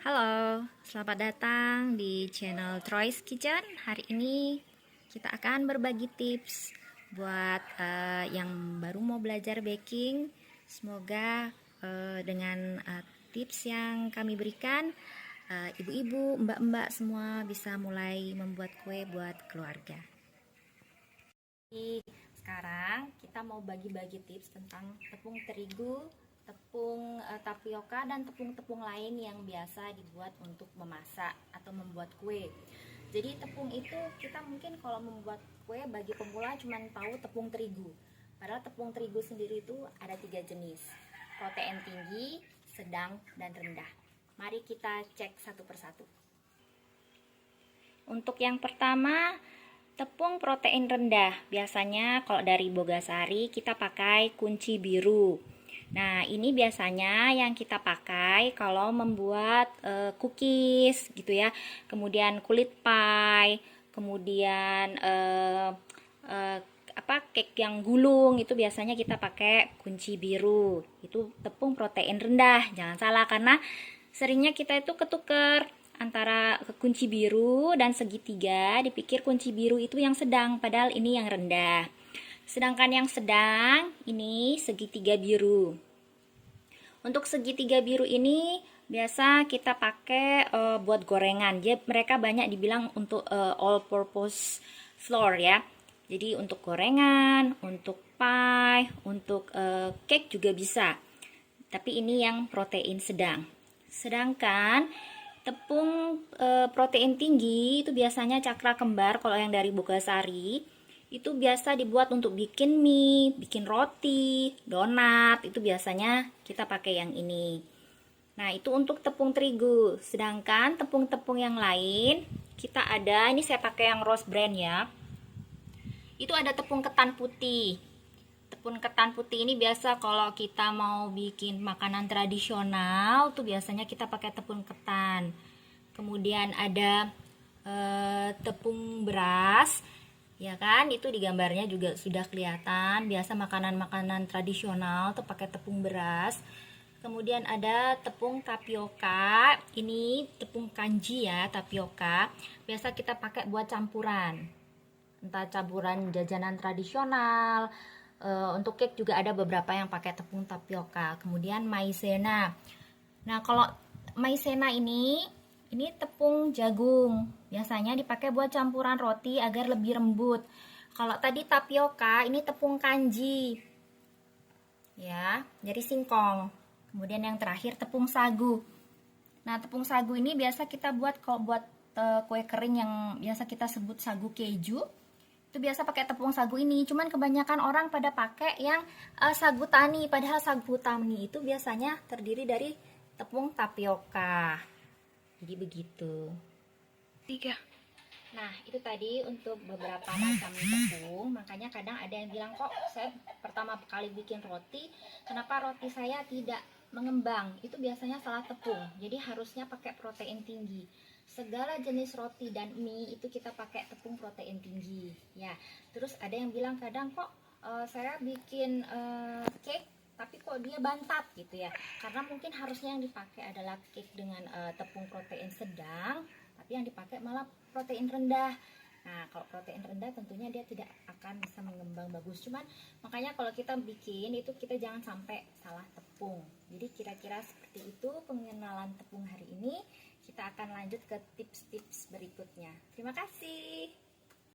Halo, selamat datang di channel Troy's Kitchen. Hari ini kita akan berbagi tips buat yang baru mau belajar baking. Semoga dengan tips yang kami berikan, ibu-ibu, mbak-mbak semua bisa mulai membuat kue buat keluarga. Sekarang kita mau bagi-bagi tips tentang tepung terigu, tepung tapioka, dan tepung-tepung lain yang biasa dibuat untuk memasak atau membuat kue. Jadi tepung itu kita mungkin kalau membuat kue bagi pemula cuma tahu tepung terigu. Padahal tepung terigu sendiri itu ada 3 jenis, protein tinggi, sedang, dan rendah. Mari kita cek satu persatu. Untuk yang pertama, tepung protein rendah. Biasanya kalau dari Bogasari kita pakai kunci biru. Nah, ini biasanya yang kita pakai kalau membuat cookies gitu ya. Kemudian kulit pie, kemudian cake yang gulung itu biasanya kita pakai kunci biru. Itu tepung protein rendah. Jangan salah karena seringnya kita itu ketuker antara kunci biru dan segitiga, dipikir kunci biru itu yang sedang, padahal ini yang rendah. Sedangkan yang sedang ini segitiga biru. Untuk segitiga biru ini biasa kita pakai buat gorengan. Jadi mereka banyak dibilang untuk all purpose flour ya. Jadi untuk gorengan, untuk pie, untuk cake juga bisa. Tapi ini yang protein sedang. Sedangkan tepung protein tinggi itu biasanya cakra kembar. Kalau yang dari Bogasari itu biasa dibuat untuk bikin mie, bikin roti, donat. Itu biasanya kita pakai yang ini. Nah, itu untuk tepung terigu. Sedangkan tepung-tepung yang lain kita ada, ini saya pakai yang Rose Brand ya. Itu ada tepung ketan putih. Tepung ketan putih ini biasa kalau kita mau bikin makanan tradisional tuh biasanya kita pakai tepung ketan. Kemudian ada tepung beras, ya kan? Itu di gambarnya juga sudah kelihatan. Biasa makanan-makanan tradisional tuh pakai tepung beras. Kemudian ada tepung tapioka. Ini tepung kanji ya, tapioka. Biasa kita pakai buat campuran. Entah campuran jajanan tradisional. Untuk cake juga ada beberapa yang pakai tepung tapioka. Kemudian maizena. Nah, kalau maizena ini tepung jagung. Biasanya dipakai buat campuran roti agar lebih lembut. Kalau tadi tapioka, ini tepung kanji. Ya, dari singkong. Kemudian yang terakhir tepung sagu. Nah, tepung sagu ini biasa kita buat kalau buat kue kering yang biasa kita sebut sagu keju. Itu biasa pakai tepung sagu ini. Cuman kebanyakan orang pada pakai yang sagu tani. Padahal sagu tani itu biasanya terdiri dari tepung tapioka. Jadi begitu. 3. Nah, itu tadi untuk beberapa macam tepung. Makanya kadang ada yang bilang, kok saya pertama kali bikin roti, kenapa roti saya tidak mengembang? Itu biasanya salah tepung. Jadi harusnya pakai protein tinggi. Segala jenis roti dan mie itu kita pakai tepung protein tinggi. Ya, terus ada yang bilang kadang kok saya bikin cake tapi kok dia bantat gitu ya, karena mungkin harusnya yang dipakai adalah cake dengan tepung protein sedang, tapi yang dipakai malah protein rendah. Nah, kalau protein rendah tentunya dia tidak akan bisa mengembang bagus. Cuman makanya kalau kita bikin itu kita jangan sampai salah tepung. Jadi kira-kira seperti itu pengenalan tepung hari ini. Kita akan lanjut ke tips-tips berikutnya. Terima kasih.